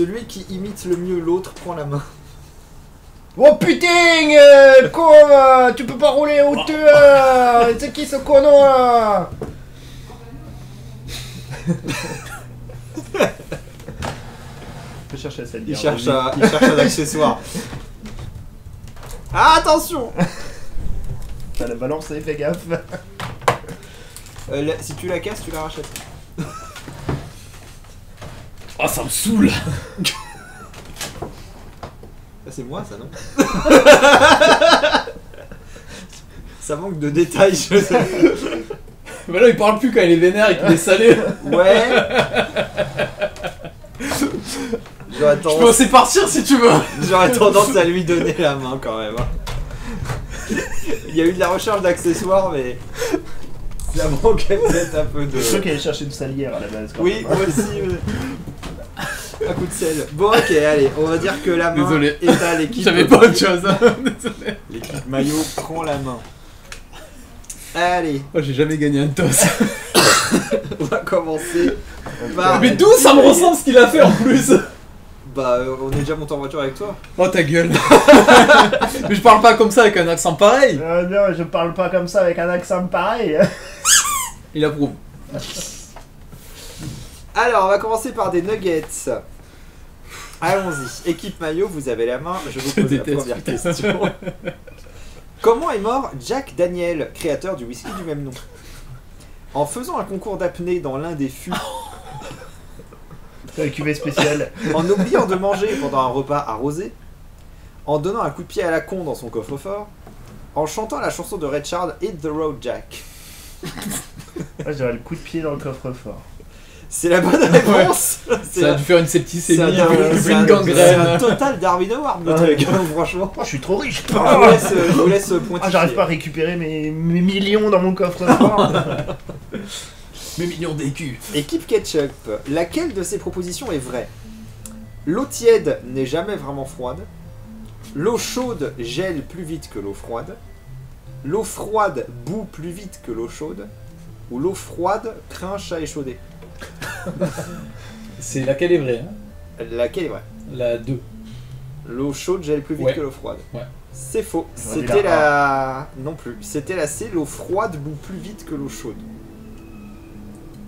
Celui qui imite le mieux l'autre prend la main. Oh putain, quoi, tu peux pas rouler en hauteur. C'est qui ce connard? Je cherche à celle Il cherche un accessoire. Ah, attention. T'as la balance, fais gaffe. Si tu la casses, tu la rachètes. Oh, ça me saoule. C'est moi ça, non? Ça manque de détails, je sais. Mais là, il parle plus quand il est vénère et qu'il est salé. Ouais. J'aurais Je peux aussi partir si tu veux. J'aurais tendance à lui donner la main quand même. Il y a eu de la recherche d'accessoires, mais ça manquait peut-être un peu de... Je crois qu'elle allait chercher une salière à la base. Oui, moi aussi. Un coup de sel. Bon, ok, allez, on va dire que la main Désolé. est à l'équipe. J'avais pas autre chose. Hein. Désolé. L'équipe maillot prend la main. Allez, Oh, j'ai jamais gagné un toss. on va commencer par... Mais d'où ça me ressemble ce qu'il a fait en plus? Bah, on est déjà monté en voiture avec toi. Oh ta gueule. Mais je parle pas comme ça avec un accent pareil. Non, je parle pas comme ça avec un accent pareil. Il approuve. Alors, on va commencer par des nuggets. Allons-y. Équipe maillot, vous avez la main. Je vous pose la première question. Comment est mort Jack Daniel, créateur du whisky du même nom? En faisant un concours d'apnée dans l'un des fûts, C'est une cuvée spéciale. en oubliant de manger pendant un repas arrosé, en donnant un coup de pied à la con dans son coffre-fort, en chantant la chanson de Richard Hit the Road Jack. Moi, j'aurais le coup de pied dans le coffre-fort. C'est la bonne réponse. Ça a dû faire une septicémie, c'est un une C'est un gangrène. total Darwin Award, le Ah, truc, ouais. franchement. Oh, je suis trop riche. Je vous laisse pointer. Ah, j'arrive pas à récupérer mes millions dans mon coffre-fort. Mes millions d'écus. Équipe Ketchup, laquelle de ces propositions est vraie? L'eau tiède n'est jamais vraiment froide. L'eau chaude gèle plus vite que l'eau froide. L'eau froide bout plus vite que l'eau chaude. Ou l'eau froide crinche à échauder. C'est laquelle est vraie, hein? Laquelle est vraie? La 2. L'eau chaude gèle plus vite Ouais. que l'eau froide. Ouais. C'est faux. J'aurais dit C'était la la... Non plus. C'était la C, l'eau froide bout plus vite que l'eau chaude.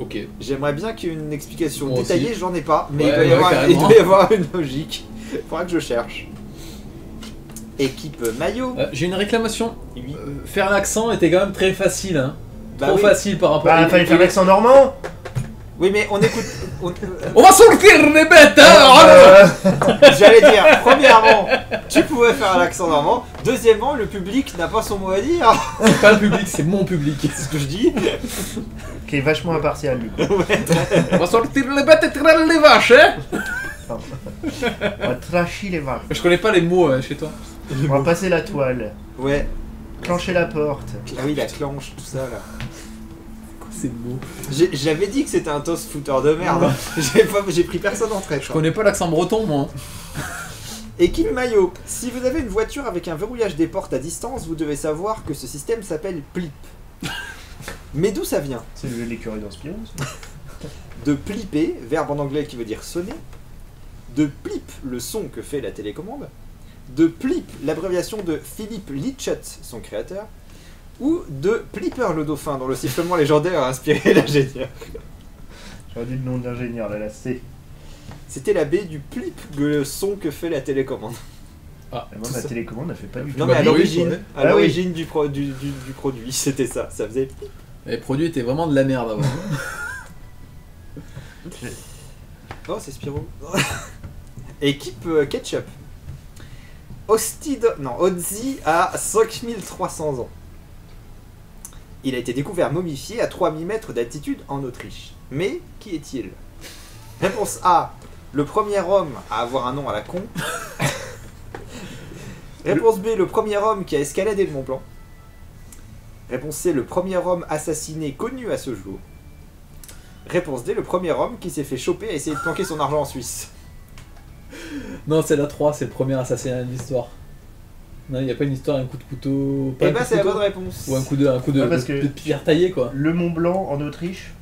Ok. J'aimerais bien qu'il y ait une explication Moi détaillée, aussi. j'en ai pas, mais Ouais, il, doit y ouais, avoir, il carrément. doit y avoir une logique. Faudra que je cherche. Équipe maillot. J'ai une réclamation. Oui. Faire l'accent était quand même très facile, hein. Bah Trop oui. facile par rapport Bah, à... fallait faire l'accent normand. Oui, mais on écoute. On va sortir les bêtes, hein. J'allais dire, premièrement, tu pouvais faire l'accent normand. Deuxièmement, le public n'a pas son mot à dire. C'est pas le public, c'est mon public. C'est ce que je dis. Qui est vachement impartial, du coup. On va sortir les bêtes et traîner les vaches, hein. On va trasher les vaches. Je connais pas les mots chez toi. On va passer la toile. Ouais. Clencher la porte. Ah oui, la clenche, tout ça là. C'est le mot. J'avais dit que c'était un toast footer de merde. J'ai pris personne en traite. Je connais pas l'accent breton, moi. Équipe maillot, si vous avez une voiture avec un verrouillage des portes à distance, vous devez savoir que ce système s'appelle PLIP. Mais d'où ça vient? C'est l'écureuil dans Spirou, ça. De pliper, verbe en anglais qui veut dire sonner. De plip, le son que fait la télécommande. De plip, l'abréviation de Philippe Litchett, son créateur. Ou de Plipper le dauphin, dont le sifflement légendaire a inspiré l'ingénieur. J'aurais dit le nom de l'ingénieur, là, C. C'était la baie du plip, le son que fait la télécommande. Ah, Et moi, tout ma ça. télécommande, elle fait pas du tout. Non mais à oui, l'origine, ouais. à Ah l'origine du produit, c'était ça, ça faisait... les produits étaient vraiment de la merde avant. Oh, c'est Spirou. Équipe Ketchup. Ozzy a 5300 ans. Il a été découvert momifié à 3000 mètres d'altitude en Autriche. Mais qui est-il? Réponse A. Le premier homme à avoir un nom à la con. Réponse B. Le premier homme qui a escaladé le Mont Blanc. Réponse C. Le premier homme assassiné connu à ce jour. Réponse D. Le premier homme qui s'est fait choper à essayer de planquer son argent en Suisse. Non, c'est la 3, c'est le premier assassinat de l'histoire. Non, il n'y a pas une histoire, un coup de couteau. Pas Et un bah coup de c'est la couteau. bonne réponse. Ou un coup de Ouais, parce que- de pierre taillée, quoi. Le Mont Blanc en Autriche.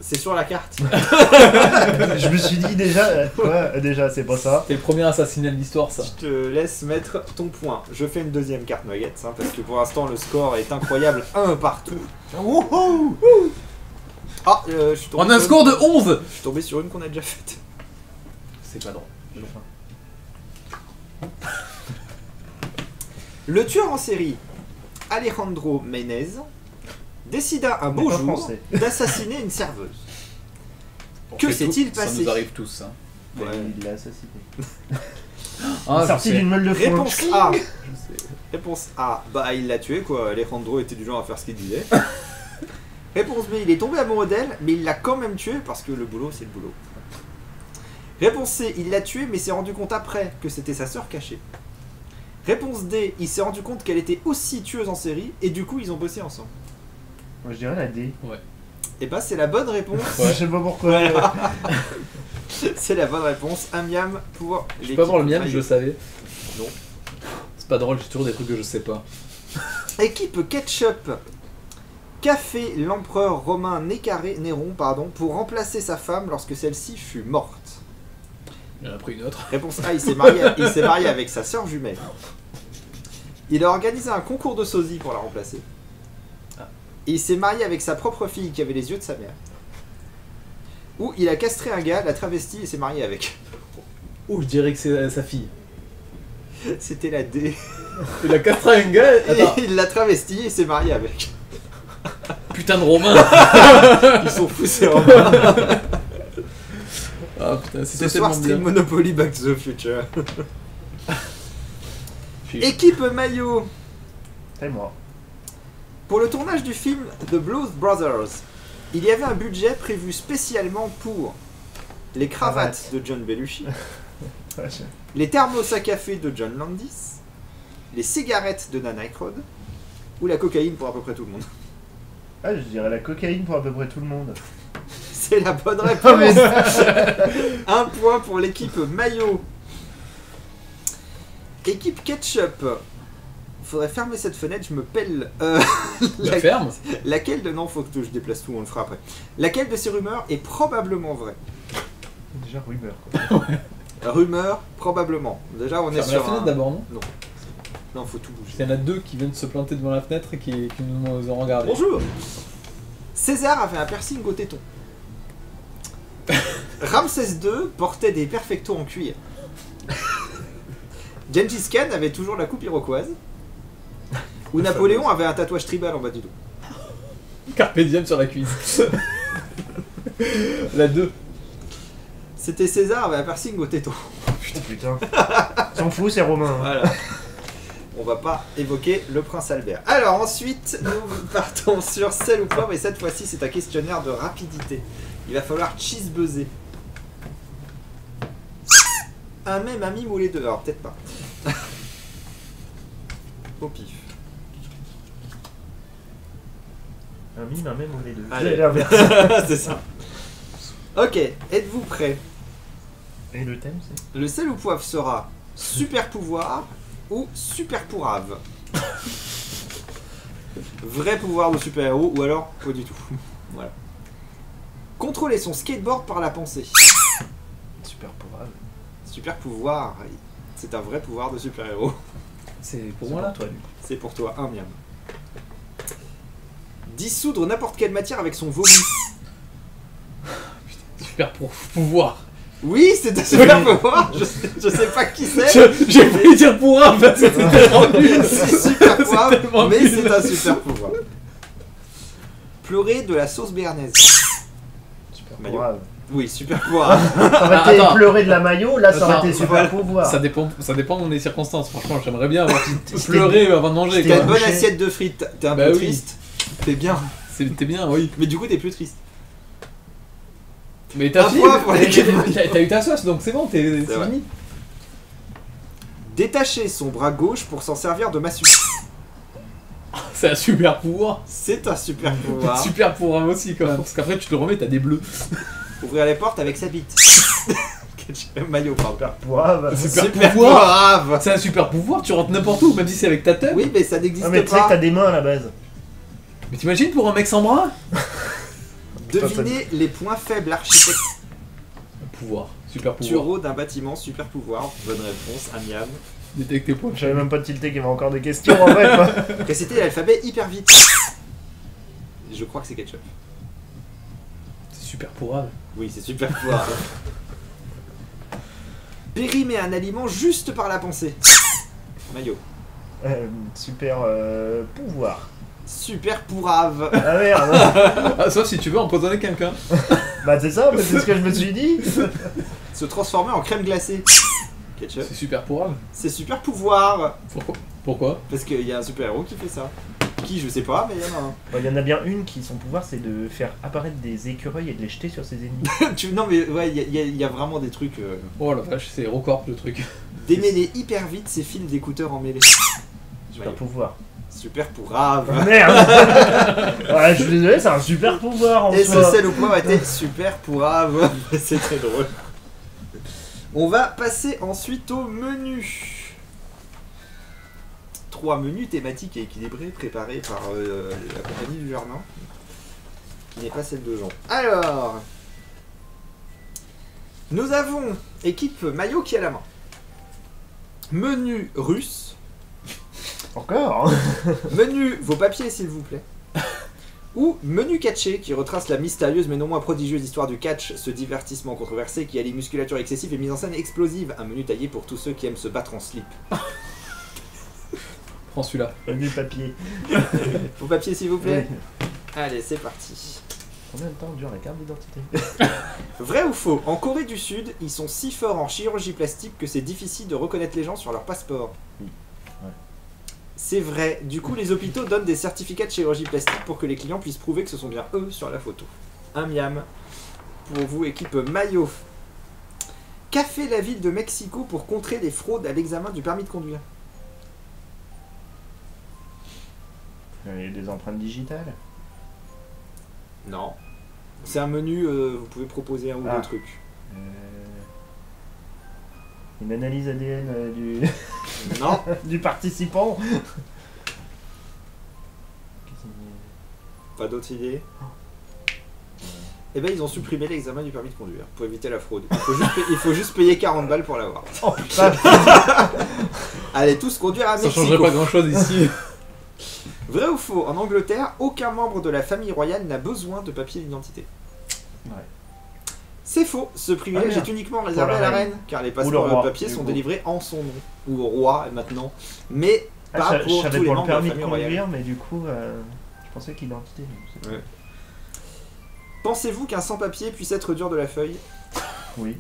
C'est sur la carte. Je me suis dit déjà, quoi, déjà, c'est pas ça. C'est le premier assassinat de l'histoire, ça. Je te laisse mettre ton point. Je fais une deuxième carte Nuggets, hein, parce que pour l'instant le score est incroyable, 1 partout. Wouhou. Ah, je suis tombé On a un sur score de 11. Je suis tombé sur une qu'on a déjà faite. C'est pas drôle. Le tueur en série, Alejandro Menez, décida un Mais beau pas jour français. d'assassiner une serveuse. On Que fait s'est-il tout, Ça passé nous arrive tous. Hein. Ouais, Ouais. il l'a assassiné. Ah, je Sorti sais. d'une meule de foin. Réponse A. Je sais. Réponse A, bah il l'a tué quoi, Alejandro était du genre à faire ce qu'il disait. Réponse B, il est tombé amoureux d'elle, mais il l'a quand même tué parce que le boulot c'est le boulot. Réponse C, il l'a tué mais s'est rendu compte après que c'était sa sœur cachée. Réponse D, il s'est rendu compte qu'elle était aussi tueuse en série et du coup ils ont bossé ensemble. Moi je dirais la D. Et bah c'est la bonne réponse. Je sais pas pourquoi. C'est la bonne réponse. Un miam pour Je peux pas voir le mien, mais je le l'équipe savais. Non. C'est pas drôle, j'ai toujours des trucs que je sais pas. Équipe Ketchup. Qu'a fait l'empereur romain Néron pour remplacer sa femme lorsque celle-ci fut morte? Il en a pris une autre. Réponse A, il s'est marié avec sa sœur jumelle. Il a organisé un concours de sosie pour la remplacer. Et il s'est marié avec sa propre fille qui avait les yeux de sa mère. Ou il a castré un gars, l'a travesti et s'est marié avec. Oh, je dirais que c'est sa fille. C'était la D. Il a castré un gars. Attends. Et il l'a travesti et s'est marié avec. Putain de Romain. Ils sont fous ces romains. Ah putain, Ce c'était soir, tellement c'était bien. Monopoly Back to the Future. Puis- Équipe maillot. C'est moi. Pour le tournage du film The Blues Brothers, il y avait un budget prévu spécialement pour les cravates de John Belushi, les thermos à café de John Landis, les cigarettes de Dan Aykroyd ou la cocaïne pour à peu près tout le monde. Ah, je dirais la cocaïne pour à peu près tout le monde. C'est la bonne Ah, mais réponse. Un point pour l'équipe maillot. Équipe ketchup. Faudrait fermer cette fenêtre, je me pèle. La ferme. Laquelle de... Non, faut que je déplace tout, on le fera après. Laquelle de ces rumeurs est probablement vraie? Déjà rumeur quoi. Rumeur, probablement. Déjà, on est Ferme sur la fenêtre un... d'abord, non? Non, faut tout bouger. Il y en a deux qui viennent de se planter devant la fenêtre et qui nous ont regardé. Bonjour. César avait un piercing au téton. Ramsès II portait des perfectos en cuir. Gengis Khan avait toujours la coupe iroquoise. Ou Napoléon avait un tatouage tribal en bas du dos. Carpe diem sur la cuisse. La 2. C'était César avait un piercing au téton. Putain. S'en fout, c'est Romain. Hein. Voilà. On va pas évoquer le prince Albert. Alors ensuite, nous partons sur sel ou poivre et cette fois-ci c'est un questionnaire de rapidité. Il va falloir cheese buzzer. Un même ami ou les deux? Alors peut-être pas. Au pif. Un mime, un même ou les deux. Allez. J'ai l'inverse. C'est ça. Ok, êtes-vous prêts? Et le thème c'est Le sel ou poivre sera super pouvoir ou super pourrave. Vrai pouvoir de super-héros ou alors pas du tout. Voilà. Contrôler son skateboard par la pensée. super pourrave. Super pouvoir, c'est un vrai pouvoir de super-héros. C'est pour moi là. Toi, lui. C'est pour toi, un miam. Dissoudre n'importe quelle matière avec son vomi. Super pouvoir. Oui, c'est un super pouvoir. Je sais pas qui c'est. J'ai voulu dire pourrave parce que c'était tellement nul. C'est super pouvoir, tellement mais nul. c'est un super pouvoir. Pleurer de la sauce béarnaise. Super Maillot. pourrave. Oui, super pouvoir. Ça aurait été Attends. pleurer de la maillot, là ça aurait Attends, été super pouvoir. Ça dépend des circonstances. Franchement, j'aimerais bien avoir pleuré avant de manger. T'as une quoi. bonne assiette de frites, t'es un Bah peu oui. triste. T'es bien. T'es bien, oui. Mais du coup, t'es plus triste. Mais t'as Un fini. point pour les T'as eu ta sauce, donc c'est bon, c'est vrai. fini. Détacher son bras gauche pour s'en servir de massue. C'est un super pouvoir. C'est un super pouvoir. Super pouvoir aussi quand même. Parce qu'après tu te le remets, t'as des bleus. Ouvrir les portes avec sa bite. Maillot, pardon. Super pourrave. Super pouvoir. C'est un super pouvoir, tu rentres n'importe où, même si c'est avec ta tête. Oui, mais ça n'existe Ah, mais tu sais que pas. t'as des mains à la base. Mais t'imagines pour un mec sans bras? Devinez les points faibles architecturaux Pouvoir. Super pouvoir. d'un bâtiment, super pouvoir. Bonne réponse, Amiam. Détecter points. J'avais même pas tilté qu'il y avait encore des questions en fait. Quoi. Que c'était l'alphabet hyper vite. Je crois que c'est ketchup. C'est super pourrave. Oui, c'est super pouvoir. Périmer un aliment juste par la pensée. Maillot. Super pouvoir. Super pourrave. Ah merde. Ah, sauf si tu veux empoisonner quelqu'un. Bah c'est ça, c'est ce que je me suis dit. Se transformer en crème glacée. Ketchup. C'est super pourrave. C'est super pouvoir. Pourquoi? Parce qu'il y a un super héros qui fait ça. Qui, je sais pas, mais il y en a un. Il y en a bien une qui, son pouvoir, c'est de faire apparaître des écureuils et de les jeter sur ses ennemis. Non mais ouais, il y a vraiment des trucs... Oh la vache, c'est Hérocorp le truc. Démêler hyper vite ses fils d'écouteurs en mêlée. Super pouvoir. Super pourrave. Oh, merde. Ouais, je suis désolé, c'est un super pouvoir en Et ce soi. sel au poivre était super pourrave. C'était drôle. On va passer ensuite au menu. 3 menus thématiques et équilibrés préparés par la compagnie du jardin. Qui n'est pas celle de Jean. Alors, nous avons équipe maillot qui a la main. Menu russe. Encore. Menu vos papiers s'il vous plaît. Ou menu catché qui retrace la mystérieuse mais non moins prodigieuse histoire du catch, ce divertissement controversé qui allie musculature excessive et mise en scène explosive. Un menu taillé pour tous ceux qui aiment se battre en slip. Prends celui-là. Du papier. Vos papiers s'il vous plaît. Oui. Allez, c'est parti. Combien de temps dure la carte d'identité? Vrai ou faux? En Corée du Sud, ils sont si forts en chirurgie plastique que c'est difficile de reconnaître les gens sur leur passeport. Oui. Ouais. C'est vrai. Du coup, les hôpitaux donnent des certificats de chirurgie plastique pour que les clients puissent prouver que ce sont bien eux sur la photo. Un miam. Pour vous, équipe maillot. Qu'a fait la ville de Mexico pour contrer les fraudes à l'examen du permis de conduire? Il y a des empreintes digitales. Non. C'est un menu, vous pouvez proposer un ou deux trucs. Une analyse ADN du... Non. du participant. Pas d'autres idées? Eh ben ils ont supprimé l'examen du permis de conduire pour éviter la fraude. Il faut juste payer 40 balles pour l'avoir. Oh putain. Allez, tous conduire à Ça Mexico. changerait pas grand chose ici. Vrai ou faux? En Angleterre, aucun membre de la famille royale n'a besoin de papier d'identité. Ouais. C'est faux. Ce privilège merde. est uniquement réservé Pour à la la reine. reine, car les Ou le passeports roi, de papier du sont coup. délivrés en son nom. Ou au roi maintenant. Mais pas Je pour savais tous les pour le membres de la permis de famille royale. conduire, mais du coup, je pensais que l'identité. Ouais. Pensez-vous qu'un sans-papier puisse être dur de la feuille? Oui.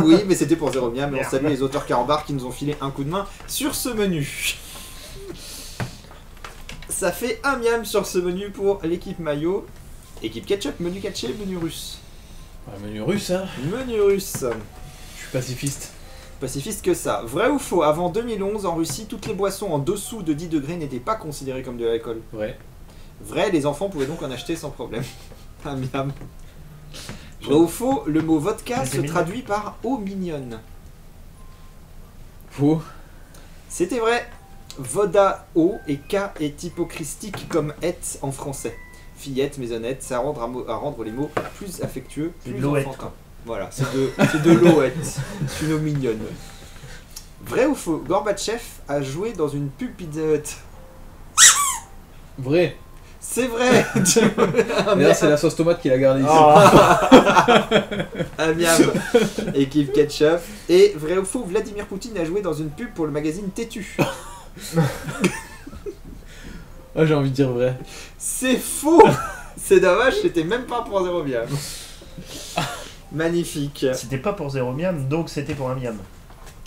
Oui, mais c'était pour zéro miam, mais on Merde. salue les auteurs carambar qui nous ont filé un coup de main sur ce menu. Ça fait un miam sur ce menu pour l'équipe maillot. Équipe ketchup, menu catché, menu russe. Un menu russe, hein. Menu russe. Je suis pacifiste. Pacifiste que ça. Vrai ou faux? Avant 2011, en Russie, toutes les boissons en dessous de 10 degrés n'étaient pas considérées comme de l'alcool. Vrai. Vrai, les enfants pouvaient donc en acheter sans problème. Un miam. Vrai ou faux? Le mot vodka C'est se mignon. traduit par eau mignonne. Faux. C'était vrai. Voda, eau et K est hypocristique comme et en français. Fillette, maisonnette, c'est à rendre les mots plus affectueux, C'est de plus l'ouette, enfantins. Voilà, c'est de l'ouette. C'est une eau mignonne. Vrai ou faux? Gorbatchev a joué dans une pub Pizza Hut. Vrai. C'est vrai. Mais là, c'est la sauce tomate qui l'a gardé ici. Un miam. Équipe ketchup. Et vrai ou faux? Vladimir Poutine a joué dans une pub pour le magazine Têtu. Ah, j'ai envie de dire vrai. C'est faux. C'est dommage, c'était même pas pour zéro miam. Magnifique. C'était pas pour zéro miam, donc c'était pour un miam.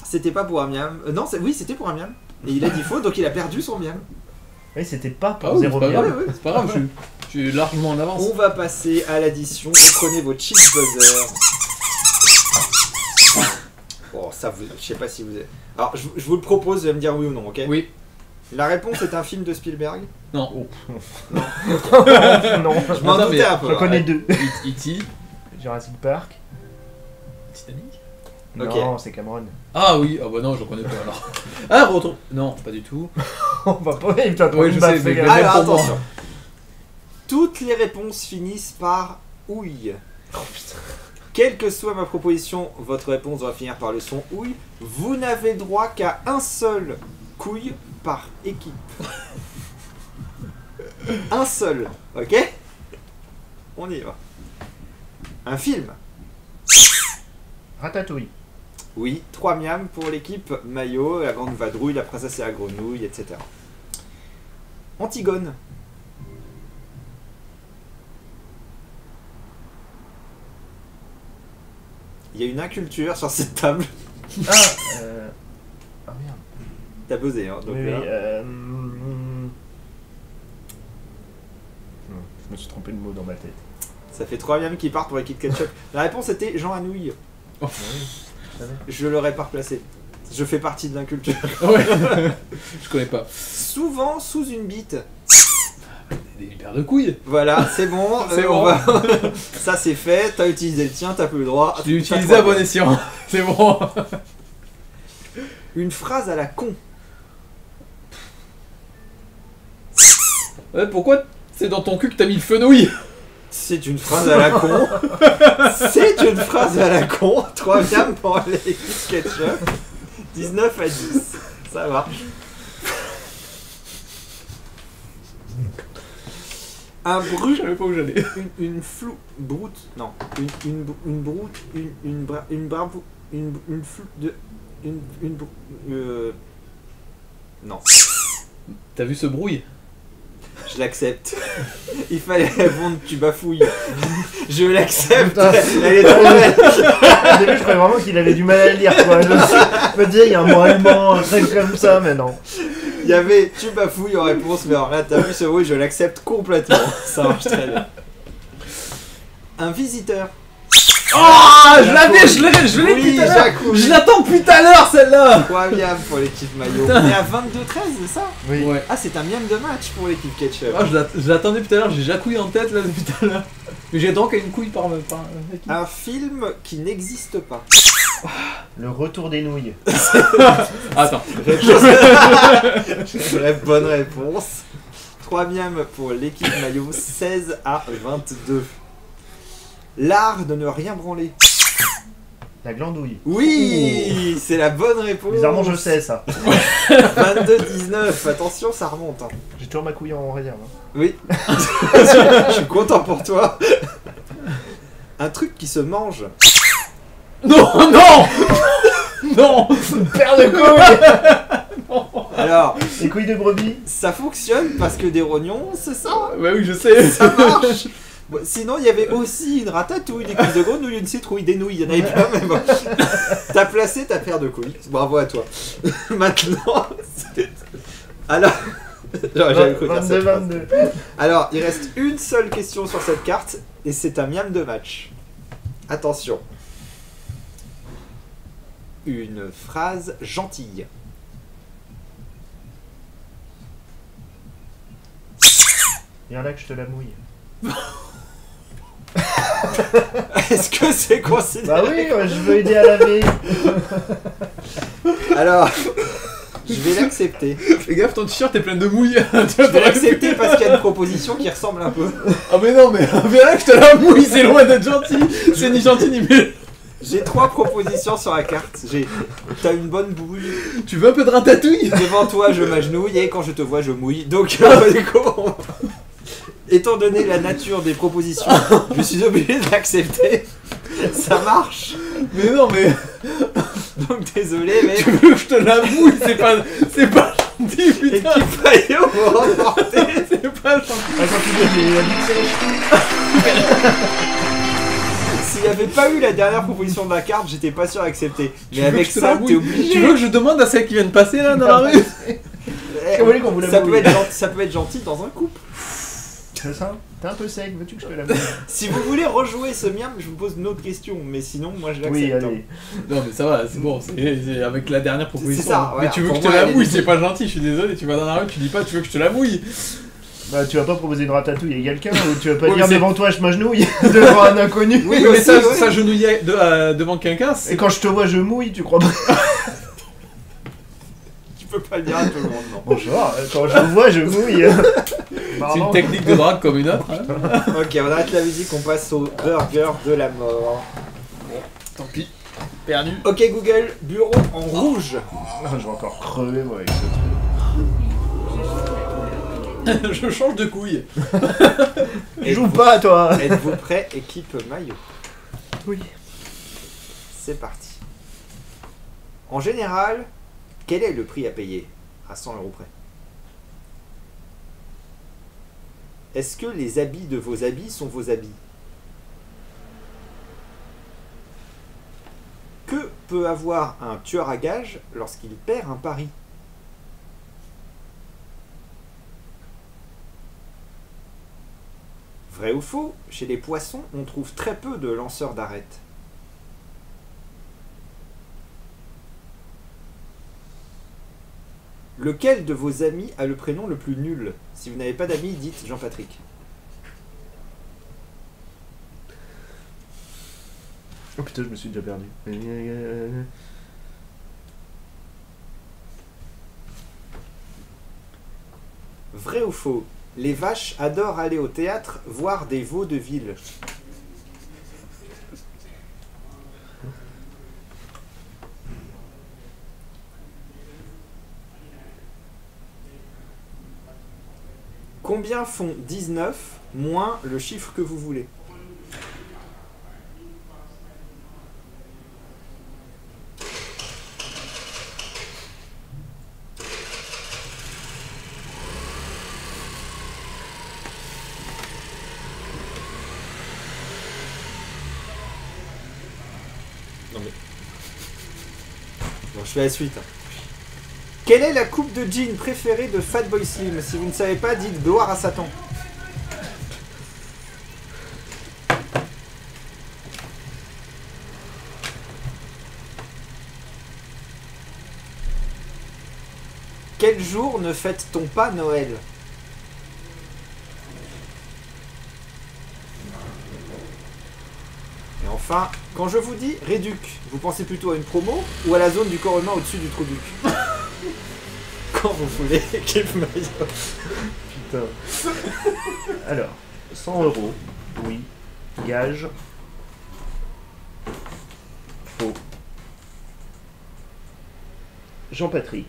C'était pas pour un miam. Non, oui, c'était pour un miam. Et il a dit faux, donc il a perdu son miam. Oui, c'était pas pour Ah oui, zéro c'est pas miam. grave. Ouais, ouais. C'est pas grave, je suis largement en avance. On va passer à l'addition. Vous prenez vos cheese buzzers. Bon, ça, je sais pas si vous avez... Alors, je vous le propose, vous allez me dire oui ou non, ok? Oui. La réponse est un film de Spielberg. Non. non, Je m'en Attends, doutais mais un peu. je connais deux. E.T. Jurassic Park. Titanic. Ok. Non, c'est Cameron. Ah oui, ah bah non, je connais pas alors. Ah, retour. Non, pas du tout. On va pas... Il t'a Oui, je sais, mais- Alors, pour moi. attention. Toutes les réponses finissent par ouille. Quelle que soit ma proposition, votre réponse doit finir par le son ouille. Vous n'avez droit qu'à un seul couille par équipe. Un seul, ok? On y va. Un film. Ratatouille. Oui, 3 miams pour l'équipe Maillot, la grande vadrouille, la princesse et la grenouille, etc. Antigone. Il y a une inculture sur cette table. Ah, ah merde. T'as buzzé, hein, donc Oui, là. Non, je me suis trompé de mot dans ma tête. Ça fait 3 miams qui partent pour l'équipe ketchup. La réponse était Jean Anouilh. Oui, je savais. Je l'aurais pas replacé. Je fais partie de l'inculture. Ouais. Je connais pas. Souvent sous une bite. Des paires de couilles. Voilà, c'est bon. C'est on bon. va- Ça c'est fait. T'as utilisé le tien, t'as plus le droit. Je l'ai T'as utilisé 3 à bon miams. escient. C'est bon. Une phrase à la con. Ouais, pourquoi c'est dans ton cul que t'as mis le fenouil? C'est une phrase à la con. C'est une phrase à la con. 3 miams pour l'équipe ketchup. 19 à 10. Ça va. Un Je brut. savais pas où j'allais. Une flou. Broute. Non. Une broute. Une flou. De. Non. T'as vu ce brouille? Je l'accepte. Il fallait répondre, tu bafouilles. Je l'accepte. Putain. Elle est trop belle. Au début, je croyais vraiment qu'il avait du mal à le lire, quoi. Je me disais, il y a un mot allemand, un truc comme ça, mais non. Il y avait tu bafouilles en réponse, mais alors là, t'as vu ce bruit, je l'accepte complètement. Ça marche très bien. Un visiteur. Oh, je l'avais, je l'ai Oui, depuis tout à l'heure. Jacques, Je l'attends depuis tout à l'heure celle-là. 3 miams pour l'équipe maillot. Putain. On est à 22-13, c'est ça? Oui. Ouais. Ah, c'est un miam de match pour l'équipe ketchup. Ah, je l'attendais depuis tout à l'heure, j'ai Jacouille en tête là depuis tout à l'heure. Mais j'ai donc une couille par équipe. Un film qui n'existe pas. Le retour des nouilles. Attends. Bonne réponse. 3 miams pour l'équipe maillot, 16 à 22. L'art de ne rien branler. La glandouille. Oui, c'est la bonne réponse. Bizarrement, je sais ça. 22-19, attention, ça remonte. Hein. J'ai toujours ma couille en réserve. Hein. Oui, je suis content pour toi. Un truc qui se mange. Non, non. Non. Paire de couilles. Alors, Les couilles de brebis. ça fonctionne parce que des rognons, c'est ça. Bah oui, je sais. Ça marche. Bon, sinon, il y avait aussi une ratatouille, des couilles de grenouille, une citrouille, des nouilles. Il y en avait plein, mais bon. T'as placé ta paire de couilles. Bravo à toi. Maintenant, alors. J'avais cru dire cette phrase. 22. Alors, il reste une seule question sur cette carte et c'est un miam de match. Attention. Une phrase gentille. Viens là que je te la mouille. Est-ce que c'est considéré? Bah oui, je veux aider à laver. Alors, je vais l'accepter. Fais gaffe, ton t-shirt est plein de mouille. Je vais l'accepter parce qu'il y a une proposition qui ressemble un peu. Ah mais non, mais là que je te la mouille, c'est loin d'être gentil. C'est ni gentil ni méchant. J'ai 3 propositions sur la carte. T'as une bonne bouille. Tu veux un peu de ratatouille? Devant toi, je m'agenouille et quand je te vois, je mouille. Donc, du coup, étant donné la nature des propositions, je suis obligé d'accepter. Ça marche. Mais non, mais Donc, désolé, mais tu veux que je te la mouille? C'est pas gentil, putain. l'équipe Maillot va remporter. C'est pas gentil. Ah, quand tu veux la bite sèche. S'il n'y avait pas eu la dernière proposition de la carte, j'étais pas sûr d'accepter. Tu Mais veux avec que je te ça, la t'es mouille? obligé. Tu veux que je demande à celle qui vient de passer là dans la rue? Eh, Vous voulez qu'on vous la ça, mouille peut être gentil, ça peut être gentil dans un couple. C'est ça? T'es un peu sec, veux-tu que je te la mouille? Si vous voulez rejouer ce miam, je vous pose une autre question. Mais sinon, moi je l'accepte. Oui, hein. allez. Non mais ça va, c'est bon, c'est avec la dernière proposition. C'est ça, Mais voilà. tu veux Pour que je te moi, la elle est mouille, légitime. c'est pas gentil, je suis désolé, tu vas dans la rue, tu dis pas tu veux que je te la mouille. Bah, tu vas pas proposer une ratatouille à quelqu'un ou tu vas pas Ouais, dire mais c'est- devant toi je m'agenouille devant un inconnu. Oui, mais aussi, ça, ouais. s'agenouiller devant quelqu'un, Et c'est quand je te vois, je mouille, tu crois pas? Tu peux pas le dire à tout le monde, non. Bonjour, quand je vous vois, je mouille. C'est Pardon. une technique de drague comme une autre. Hein. Ok, on arrête la musique, on passe au burger de la mort. Tant pis. Perdu. Ok Google, bureau en rouge. Ah, je vais encore crever moi avec ce truc. Je change de couille. Joue pas toi. Êtes-vous prêt, équipe maillot? Oui. C'est parti. En général, quel est le prix à payer à 100 € près? Est-ce que les habits de vos habits sont vos habits? Que peut avoir un tueur à gages lorsqu'il perd un pari? Vrai ou faux, chez les poissons, on trouve très peu de lanceurs d'arêtes. Lequel de vos amis a le prénom le plus nul? Si vous n'avez pas d'amis, dites Jean-Patrick. Oh putain, je me suis déjà perdu. Vrai ou faux, les vaches adorent aller au théâtre voir des vaudevilles. Combien font 19 moins le chiffre que vous voulez? Non mais... Bon, je fais la suite. Quelle est la coupe de jean préférée de Fatboy Slim? Si vous ne savez pas, dites gloire à Satan. Quel jour ne fête-t-on pas Noël? Et enfin, quand je vous dis réduc, vous pensez plutôt à une promo ou à la zone du corps humain au-dessus du trou duc? Quand vous voulez, équipe maillot. Putain. Alors, 100 €. Oui. Gage. Faux. Jean-Patrick.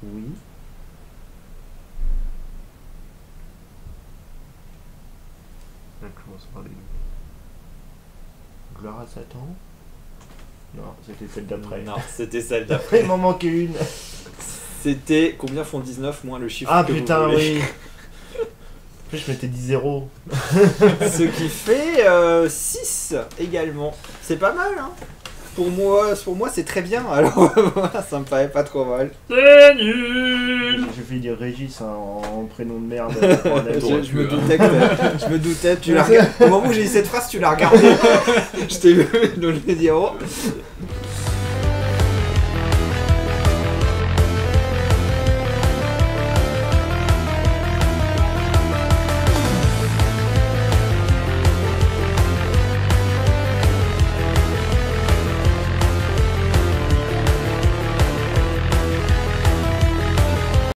Oui. On commence par les... Gloire à Satan. Non, c'était celle d'après. Non, c'était celle d'après. Il m'en manquait une. C'était combien font 19 moins le chiffre Ah que putain, vous voulez. oui. En plus, je m'étais dit 0. Ce qui fait 6 également. C'est pas mal, hein. Pour moi c'est très bien. Alors voilà, ça me paraît pas trop mal. C'est nul. J'ai fait dire Régis hein, en prénom de merde. Je me doutais, tu l'as regardé. Au moment où j'ai dit cette phrase, tu l'as regardé. Je t'ai vu, donc je vais dire oh.